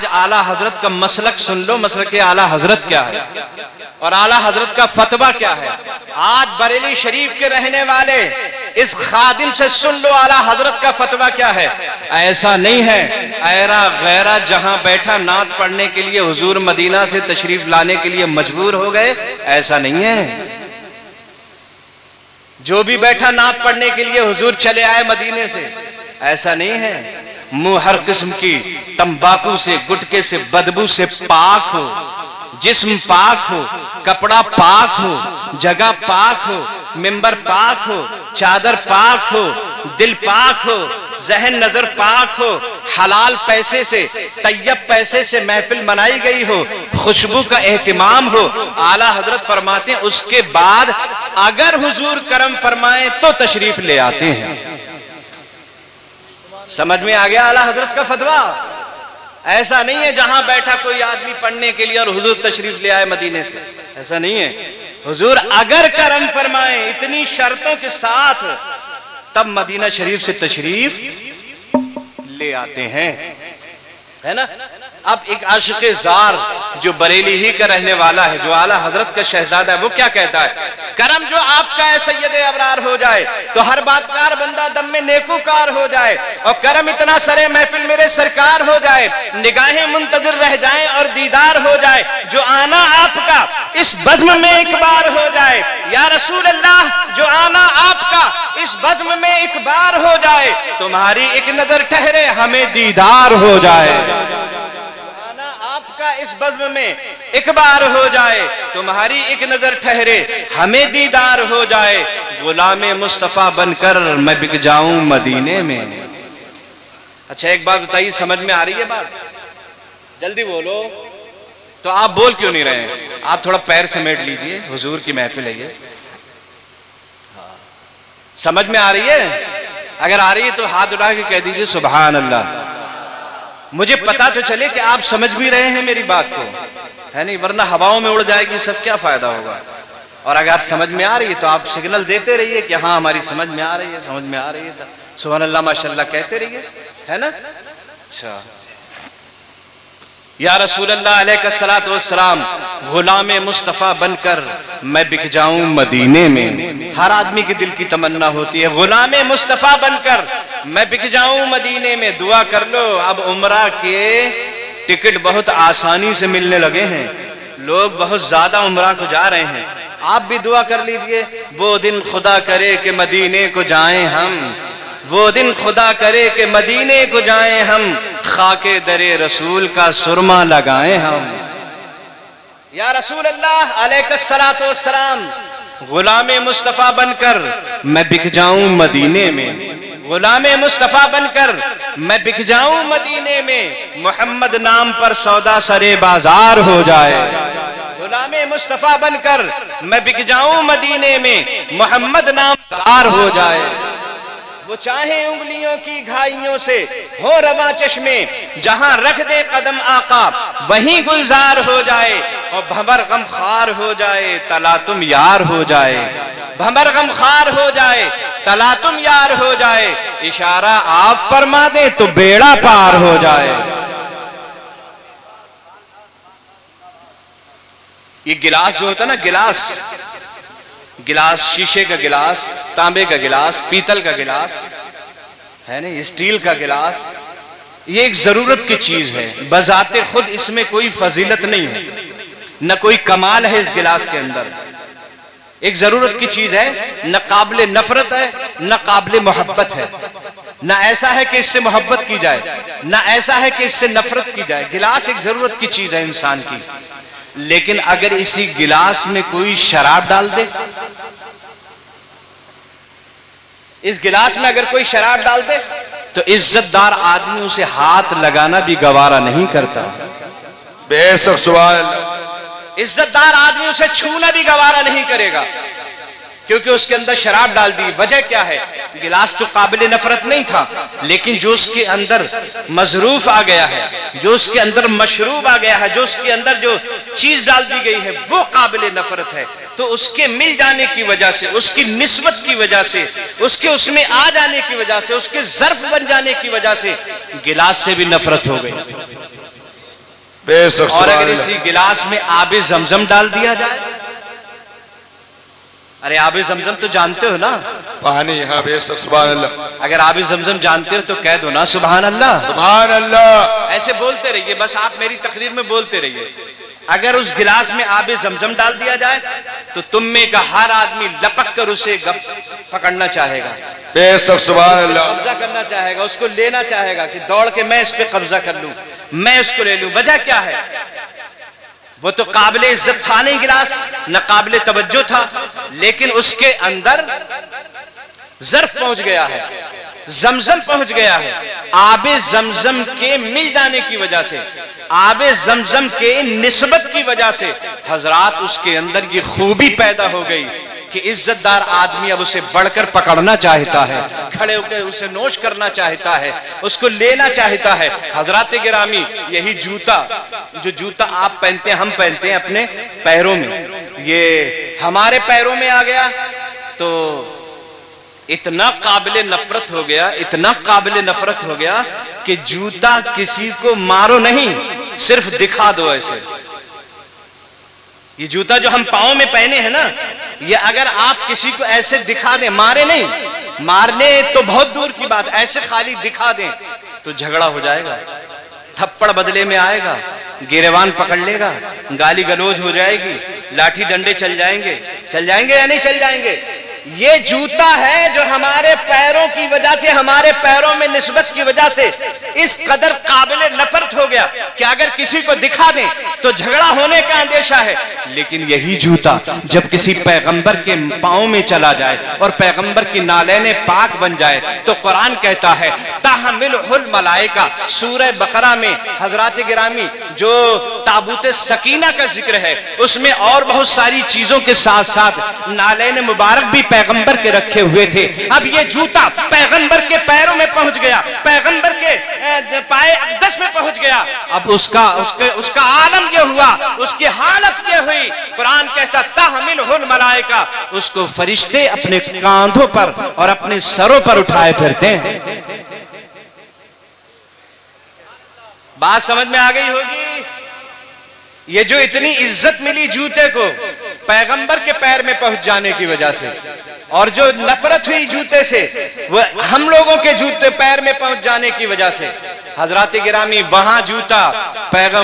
آج اعلیٰ حضرت کا مسلک سن لو، مسلک اعلیٰ حضرت کیا ہے اور اعلیٰ حضرت کا فتویٰ کیا ہے۔ آج بریلی شریف کے رہنے والے اس خادم سے سن لو اعلیٰ حضرت کا فتویٰ کیا ہے۔ ایسا نہیں ہے ایرا غیرہ جہاں بیٹھا نعت پڑھنے کے لیے حضور مدینہ سے تشریف لانے کے لیے مجبور ہو گئے، ایسا نہیں ہے۔ جو بھی بیٹھا نعت پڑھنے کے لیے حضور چلے آئے مدینے سے، ایسا نہیں ہے۔ منہ ہر قسم کی تمباکو سے، گٹکے سے، بدبو سے پاک ہو، جسم پاک ہو، کپڑا پاک ہو، جگہ پاک ہو، ممبر پاک ہو، چادر پاک ہو، دل پاک ہو، ذہن نظر پاک ہو، حلال پیسے سے، طیب پیسے سے محفل منائی گئی ہو، خوشبو کا اہتمام ہو، اعلیٰ حضرت فرماتے ہیں اس کے بعد اگر حضور کرم فرمائیں تو تشریف لے آتے ہیں۔ سمجھ میں آ گیا اعلیٰ حضرت کا فتویٰ؟ ایسا نہیں ہے جہاں بیٹھا کوئی آدمی پڑھنے کے لیے اور حضور تشریف لے آئے مدینے سے، ایسا نہیں ہے۔ حضور اگر کرم فرمائیں اتنی شرطوں کے ساتھ تب مدینہ شریف سے تشریف لے آتے ہیں، ہے نا۔ اب ایک عاشق زار جو بریلی ہی کا رہنے والا ہے، جو اعلیٰ حضرت کا شہزادہ ہے، وہ کیا کہتا ہے؟ کرم جو آپ کا ہے سید ابرار ہو جائے تو ہر بات کار بندہ دم میں نیکوکار ہو جائے، اور کرم اتنا سرے محفل میرے سرکار ہو جائے، نگاہیں منتظر رہ جائیں اور دیدار ہو جائے، جو آنا آپ کا اس بزم میں ایک بار ہو جائے۔ یا رسول اللہ جو آنا آپ کا اس بزم میں ایک بار ہو جائے، تمہاری ایک نظر ٹھہرے ہمیں دیدار ہو جائے۔ اس بزم میں ایک بار ہو جائے، تمہاری ایک نظر ٹھہرے ہمیں دیدار ہو جائے، غلام مصطفیٰ بن کر میں بک جاؤں مدینے میں۔ اچھا ایک بات بتائیے، سمجھ میں آ رہی ہے بات؟ جلدی بولو۔ تو آپ بول کیوں نہیں رہے ہیں؟ آپ تھوڑا پیر سمیٹ لیجئے، حضور کی محفل ہے یہ۔ سمجھ میں آ رہی ہے؟ اگر آ رہی ہے تو ہاتھ اٹھا کے کہہ دیجئے سبحان اللہ۔ مجھے پتا تو چلے کہ آپ سمجھ بھی رہے ہیں میری بات کو، ہے نہیں، ورنہ ہواؤں میں اڑ جائے گی سب، کیا فائدہ ہوگا۔ اور اگر سمجھ میں آ رہی ہے تو آپ سگنل دیتے رہیے کہ ہاں ہماری سمجھ میں آ رہی ہے، سمجھ میں آ رہی ہے، سبحان اللہ ماشاءاللہ کہتے رہیے، ہے نا۔ اچھا یا رسول اللہ علیہ الصلوۃ والسلام، غلام مصطفیٰ بن کر میں بک جاؤں مدینے میں۔ ہر آدمی کے دل کی تمنا ہوتی ہے غلام مصطفیٰ بن کر میں بک جاؤں مدینے میں۔ دعا کر لو، اب عمرہ کے ٹکٹ بہت آسانی سے ملنے لگے ہیں، لوگ بہت زیادہ عمرہ کو جا رہے ہیں۔ آپ بھی دعا کر لیجئے، وہ دن خدا کرے کہ مدینے کو جائیں ہم، وہ دن خدا کرے کہ مدینے کو جائیں ہم، خاک در رسول کا سرما لگائیں ہم۔ یا رسول اللہ علیہ الصلوۃ والسلام، غلام مصطفیٰ بن کر میں بک جاؤں مدینے میں، غلام مصطفیٰ بن کر میں بک جاؤں مدینے میں، محمد نام پر سودا سرے بازار ہو جائے۔ غلام مصطفیٰ بن کر میں بک جاؤں مدینے میں، محمد نام بازار ہو جائے۔ وہ چاہے انگلیوں کی گھائیوں سے ہو رواں چشمے، جہاں رکھ دے قدم آقا وہیں گلزار ہو جائے، اور بھنور غم خار ہو جائے تلا تم یار ہو جائے، بھنور غم خار ہو جائے تلا تم یار ہو جائے، اشارہ آپ فرما دیں تو بیڑا پار ہو جائے۔ یہ گلاس جو ہوتا ہے نا، گلاس شیشے کا گلاس، تانبے کا گلاس، پیتل کا گلاس ہے نا، اسٹیل کا گلاس، یہ ایک ضرورت کی چیز ہے، بذات خود اس میں کوئی فضیلت نہیں ہے، نہ کوئی کمال ہے اس گلاس کے اندر، ایک ضرورت کی چیز ہے، نہ قابل نفرت ہے نہ قابل محبت ہے، نہ ایسا ہے کہ اس سے محبت کی جائے نہ ایسا ہے کہ اس سے نفرت کی جائے۔ گلاس ایک ضرورت کی چیز ہے انسان کی، لیکن اگر اسی گلاس میں کوئی شراب ڈال دے، اس گلاس میں اگر کوئی شراب ڈال دے تو عزت دار آدمی اسے ہاتھ لگانا بھی گوارا نہیں کرتا، بے شک سبحان اللہ، عزت دار آدمی اسے چھونا بھی گوارا نہیں کرے گا، کیونکہ اس کے اندر شراب ڈال دی۔ وجہ کیا ہے؟ گلاس تو قابل نفرت نہیں تھا، لیکن جو اس کے اندر مظروف آ گیا ہے، جو اس کے اندر مشروب آ گیا ہے، جو اس کے اندر جو چیز ڈال دی گئی ہے وہ قابل نفرت ہے، تو اس کے مل جانے کی وجہ سے، اس کی نسبت کی وجہ سے، اس میں آ جانے کی وجہ سے، اس کے ظرف بن جانے کی وجہ سے گلاس سے بھی نفرت ہو گئی۔ بے شک اور سبحان اگر اللہ. اسی گلاس میں آب زمزم ڈال دیا جائے، ارے آب زمزم تو جانتے ہو نا، پانی. ہاں بے شک سبحان اللہ. اگر آب زمزم جانتے ہو تو کہہ دو نا سبحان اللہ. سبحان اللہ. ایسے بولتے رہیے، بس آپ میری تقریر میں بولتے رہیے. اگر اس گلاس میں آب زمزم ڈال دیا جائے تو تم میں کا ہر آدمی لپک کر اسے پکڑنا چاہے گا، بے شک سبحان اللہ. قبضہ کرنا چاہے گا، اس کو لینا چاہے گا کہ دوڑ کے میں اس پہ قبضہ کر لوں، میں اس کو لے لوں. وجہ کیا ہے؟ وہ تو قابل عزت تھا نہیں گلاس، نہ قابل توجہ تھا، لیکن اس کے اندر ظرف پہنچ گیا ہے، زمزم پہنچ گیا ہے. آب زمزم کے مل جانے کی وجہ سے، آب زمزم کے نسبت کی وجہ سے حضرات اس کے اندر یہ خوبی پیدا ہو گئی کہ عزت دار آدمی اب اسے بڑھ کر پکڑنا چاہتا ہے، کھڑے ہو کے اسے نوش کرنا چاہتا ہے، اس کو لینا چاہتا ہے. حضرات گرامی، یہی جوتا، جو جوتا آپ پہنتے ہیں، ہم پہنتے ہیں اپنے پیروں میں، یہ ہمارے پیروں میں آ گیا تو اتنا قابل نفرت ہو گیا، اتنا قابل نفرت ہو گیا کہ جوتا کسی کو مارو نہیں، صرف دکھا دو ایسے. یہ جوتا جو ہم پاؤں میں پہنے ہیں نا، یہ اگر آپ کسی کو ایسے دکھا دیں، مارے نہیں، مارنے تو بہت دور کی بات، ایسے خالی دکھا دیں تو جھگڑا ہو جائے گا، تھپڑ بدلے میں آئے گا، گریوان پکڑ لے گا، گالی گلوج ہو جائے گی، لاٹھی ڈنڈے چل جائیں گے یا نہیں چل جائیں گے. یہ جوتا ہے جو ہمارے پیروں کی وجہ سے، ہمارے پیروں میں نسبت کی وجہ سے اس قدر قابل نفرت ہو گیا کہ اگر کسی کو دکھا دیں تو جھگڑا ہونے کا اندیشہ ہے. لیکن یہی جوتا جب کسی پیغمبر کے پاؤں میں چلا جائے اور پیغمبر کی نالین پاک بن جائے تو قرآن کہتا ہے تحملہ الملائکہ. سورہ بقرہ میں حضرات گرامی جو تابوت سکینہ کا ذکر ہے، اس میں اور بہت ساری چیزوں کے ساتھ ساتھ نالین مبارک بھی پیغمبر کے رکھے ہوئے تھے. اب یہ جوتا پیغمبر کے پیروں میں پہنچ گیا، پیغمبر کے پائے اقدس میں پہنچ گیا. اب اس کا عالم یہ ہوا، اس کی حالت یہ ہوئی. قرآن کہتا تحملہ الملائکہ، اس کو فرشتے اپنے کاندھوں پر اور اپنے سروں پر اٹھائے پھرتے ہیں. بات سمجھ میں آ گئی ہوگی. یہ جو اتنی عزت ملی جوتے کو پیغمبر کے پیر میں پہنچ جانے کی وجہ سے، اور جو نفرت ہوئی جوتے سے وہ ہم لوگوں کے جوتے پیر میں پہنچ جانے کی وجہ سے، حضرات گرامی وہاں جوتا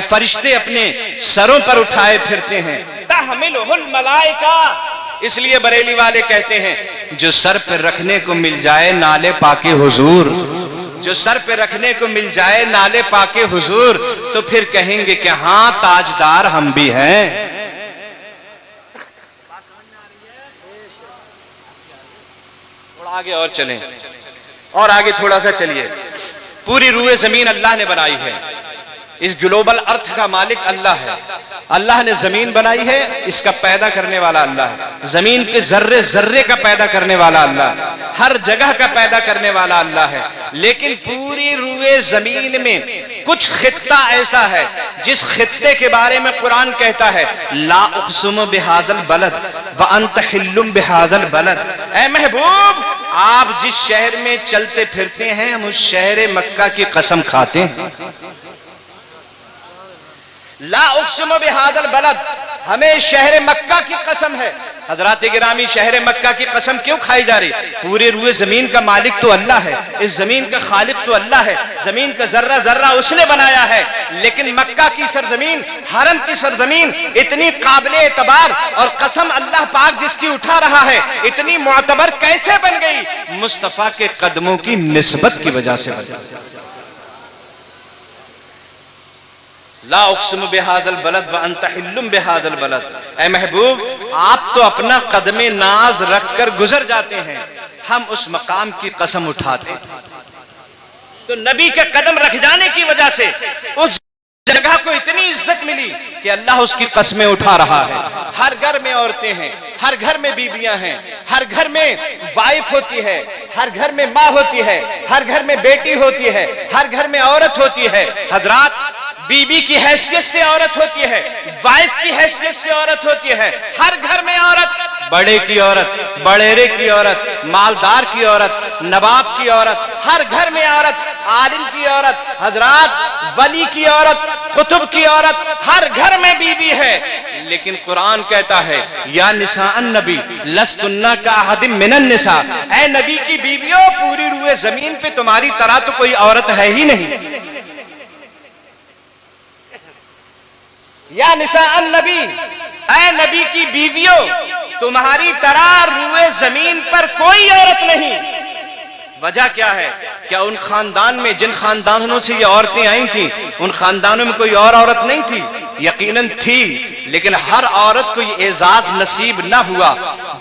فرشتے اپنے سروں پر اٹھائے پھرتے ہیں. تحملہ الملائکہ. اس لیے بریلی والے کہتے ہیں جو سر پہ رکھنے کو مل جائے نالے پاکے حضور، جو سر پہ رکھنے کو مل جائے نالے پاکے حضور، تو پھر کہیں گے کہ ہاں تاجدار ہم بھی ہیں. آگے اور چلیں، اور آگے تھوڑا سا چلیے. پوری روئے زمین اللہ نے بنائی ہے، اس گلوبل ارتھ کا مالک اللہ ہے. اللہ نے زمین بنائی ہے، اس کا پیدا کرنے والا اللہ ہے. زمین کے ذرے ذرے کا پیدا کرنے والا اللہ ہے، ہر جگہ کا پیدا کرنے والا اللہ ہے. لیکن پوری روئے زمین میں کچھ خطہ ایسا ہے جس خطے کے بارے میں قرآن کہتا ہے لا اقسم بہذا البلد وانت حل بہذا البلد. اے محبوب، آپ جس شہر میں چلتے پھرتے ہیں ہم اس شہر مکہ کی قسم کھاتے ہیں. لا اقسم بہذا البلد، ہمیں شہر مکہ کی قسم ہے. حضرات گرامی شہر مکہ کی قسم کیوں کھائی جا رہی؟ پورے روئے زمین کا مالک تو اللہ ہے، اس زمین کا خالق تو اللہ ہے، زمین کا ذرہ ذرہ اس نے بنایا ہے. لیکن مکہ کی سرزمین، حرم کی سرزمین اتنی قابل اعتبار اور قسم اللہ پاک جس کی اٹھا رہا ہے اتنی معتبر کیسے بن گئی؟ مصطفیٰ کے قدموں کی نسبت کی وجہ سے بن گئی. لا اقسم بہذا البلد وانت حل بہذا البلد. اے محبوب، آپ تو اپنا قدم ناز رکھ کر گزر جاتے ہیں، ہم اس مقام کی قسم اٹھاتے ہیں. تو نبی کے قدم رکھ جانے کی وجہ سے اس جگہ کو اتنی عزت ملی کہ اللہ اس کی قسمیں اٹھا رہا ہے. ہر گھر میں عورتیں ہیں، ہر گھر میں بیویاں ہیں، ہر گھر میں وائف ہوتی ہے، ہر گھر میں ماں ہوتی ہے، ہر گھر میں بیٹی ہوتی ہے، ہر گھر میں عورت ہوتی ہے. حضرات، بی بی کی حیثیت سے عورت ہوتی ہے، وائف کی حیثیت سے عورت ہوتی ہے. ہر گھر میں عورت، بڑے کی عورت، بڑیرے کی عورت، مالدار کی عورت، نواب کی عورت، ہر گھر میں عورت، عالم کی عورت، حضرات ولی کی عورت، قطب کی عورت، ہر گھر میں بیوی ہے۔ لیکن قرآن کہتا ہے یا نساء النبی لستن کاحد من النساء، اے نبی کی بیویوں پوری روئے زمین پہ تمہاری طرح تو کوئی عورت ہے ہی نہیں۔ یا نساء النبی، اے نبی کی بیویوں تمہاری طرح روئے زمین پر کوئی عورت نہیں۔ وجہ کیا ہے؟ کیا ان خاندان میں جن خاندانوں سے یہ عورتیں آئی تھیں ان خاندانوں میں کوئی اور عورت نہیں تھی؟ یقیناً تھی، لیکن ہر عورت کو یہ اعزاز نصیب نہ ہوا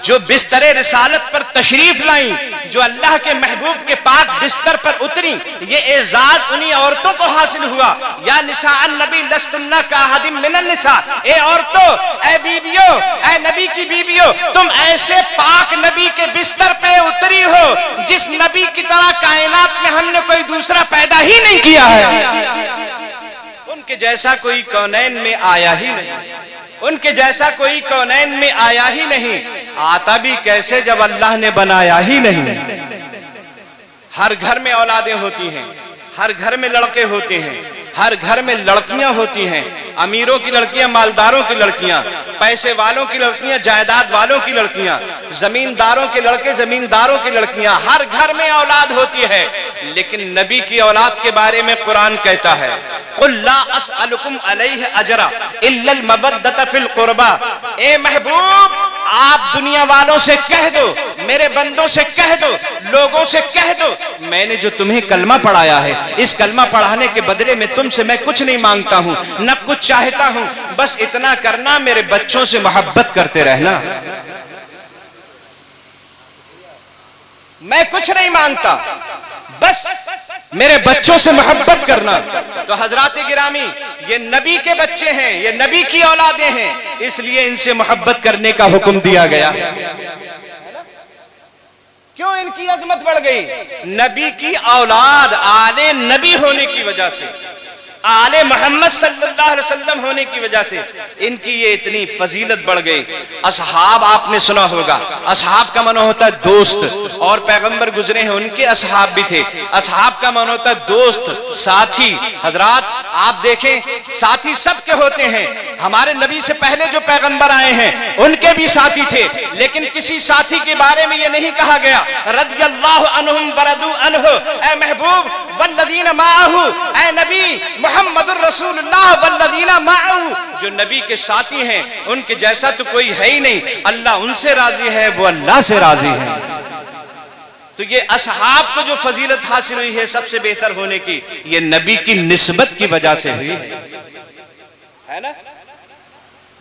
جو بستر رسالت پر تشریف لائیں، جو اللہ کے محبوب کے پاک بستر پر اتری، یہ اعزاز انہی عورتوں کو حاصل ہوا۔ یا نساء النبی لستن کاحد من النساء، اے عورتوں، اے بیویوں، اے نبی کی بیویوں، تم ایسے پاک نبی کے بستر پہ اتری ہو جس نبی کی طرح کائنات میں ہم نے کوئی دوسرا پیدا ہی نہیں کیا ہے۔ ان کے جیسا کوئی کونین میں آیا ہی نہیں، ان کے جیسا کوئی کونین میں آیا ہی نہیں، آتا بھی کیسے جب اللہ نے بنایا ہی نہیں۔ ہر گھر میں اولادیں ہوتی ہیں، ہر گھر میں لڑکے ہوتے ہیں، ہر گھر میں لڑکیاں ہوتی ہیں، امیروں کی لڑکیاں، مالداروں کی لڑکیاں، پیسے والوں کی لڑکیاں، جائیداد والوں کی لڑکیاں، زمینداروں کے لڑکے، زمینداروں کی لڑکیاں، ہر گھر میں اولاد ہوتی ہے۔ لیکن نبی کی اولاد کے بارے میں قرآن کہتا ہے قُلْ لَا أَسْأَلُكُمْ عَلَيْهِ أَجْرًا إِلَّا الْمَوَدَّةَ فِي الْقُرْبَى، اے محبوب آپ دنیا والوں سے کہہ دو، میرے بندوں سے کہہ دو، لوگوں سے کہہ دو، میں نے جو تمہیں کلمہ پڑھایا ہے اس کلمہ پڑھانے کے بدلے میں تم سے میں کچھ نہیں مانگتا ہوں، نہ کچھ چاہتا ہوں، بس اتنا کرنا میرے بچوں سے محبت کرتے رہنا، میں کچھ نہیں مانگتا، بس میرے بچوں سے محبت کرنا۔ تو حضرات گرامی یہ نبی کے بچے ہیں، یہ نبی کی اولادیں ہیں، اس لیے ان سے محبت کرنے کا حکم دیا گیا۔ کیوں ان کی عظمت بڑھ گئی؟ نبی کی اولاد آل نبی ہونے کی وجہ سے، آل محمد صلی اللہ علیہ وسلم ہونے کی وجہ سے ان کی یہ اتنی فضیلت بڑھ گئی۔ اصحاب آپ نے سنا ہوگا، اصحاب کا معنی ہوتا ہے دوست، اور پیغمبر گزرے ہیں ان کے اصحاب بھی تھے۔ اصحاب کا معنی ہوتا ہے دوست، ساتھی۔ حضرات آپ دیکھیں ساتھی سب کے ہوتے ہیں، ہمارے نبی سے پہلے جو پیغمبر آئے ہیں ان کے بھی ساتھی تھے، لیکن کسی ساتھی کے بارے میں یہ نہیں کہا گیا رضی اللہ عنہم ورضوا عنہ، اے محبوب والذین معہ، اے نبی محمد الرسول اللہ والذین معہ، جو نبی کے ساتھی ہیں ان کے جیسا تو کوئی ہے ہی نہیں، اللہ ان سے راضی ہے، وہ اللہ سے راضی ہے۔ تو یہ اصحاب کو جو فضیلت حاصل ہوئی ہے سب سے بہتر ہونے کی، یہ نبی کی نسبت کی وجہ سے ہوئی ہے نا،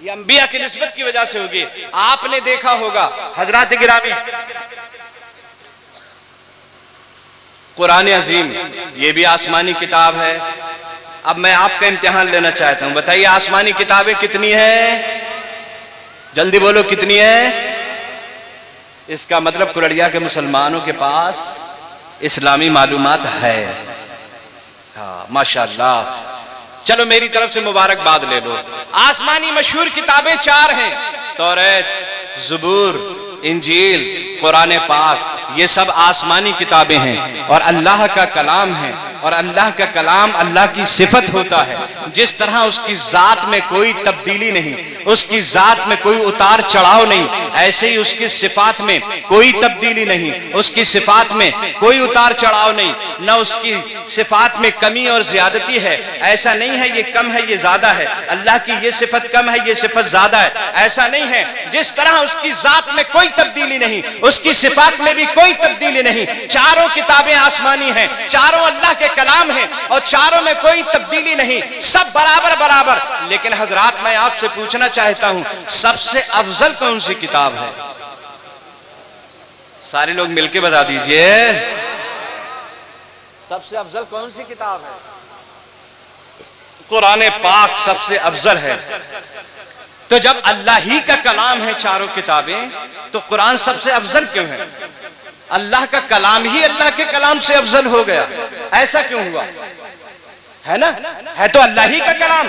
یہ انبیاء کی نسبت کی وجہ سے ہوگی۔ آپ نے دیکھا ہوگا حضرات گرامی قرآن عظیم یہ بھی آسمانی کتاب ہے۔ اب میں آپ کا امتحان لینا چاہتا ہوں، بتائیے آسمانی کتابیں کتنی ہیں؟ جلدی بولو کتنی ہیں؟ اس کا مطلب کلڑیا کے مسلمانوں کے پاس اسلامی معلومات ہے۔ ہاں ماشاءاللہ، چلو میری طرف سے مبارکباد لے لو۔ آسمانی مشہور کتابیں 4 ہیں، توریت، زبور، انجیل، قرآن پاک، یہ سب آسمانی کتابیں ہیں اور اللہ کا کلام ہے، اور اللہ کا کلام اللہ کی صفت ہوتا ہے۔ جس طرح اس کی ذات میں کوئی تبدیلی نہیں، اس کی ذات میں کوئی اتار چڑھاؤ نہیں، ایسے ہی اس کی صفات میں کوئی تبدیلی نہیں، اس کی صفات میں کوئی اتار چڑھاؤ نہیں، نہ اس کی صفات میں کمی اور زیادتی ہے۔ ایسا نہیں ہے یہ کم ہے یہ زیادہ ہے، اللہ کی یہ صفت کم ہے یہ صفت زیادہ ہے، ایسا نہیں ہے۔ جس طرح اس کی ذات میں کوئی تبدیلی نہیں، اس کی صفات میں بھی کوئی تبدیلی نہیں۔ چاروں کتابیں آسمانی ہیں، چاروں اللہ کے کلام ہیں، اور چاروں میں کوئی تبدیلی نہیں، سب برابر برابر۔ لیکن حضرات میں آپ سے پوچھنا چاہتا ہوں سب سے افضل کون سی کتاب ہے؟ سارے لوگ مل کے بتا دیجئے، سب سے افضل کون سی کتاب ہے؟ قرآن پاک سب سے افضل ہے۔ تو جب اللہ ہی کا کلام ہے چاروں کتابیں، تو قرآن سب سے افضل کیوں ہے؟ اللہ کا کلام ہی اللہ کے کلام سے افضل ہو گیا، ایسا کیوں ہوا؟ ہے نا، ہے تو اللہ ہی کا کلام،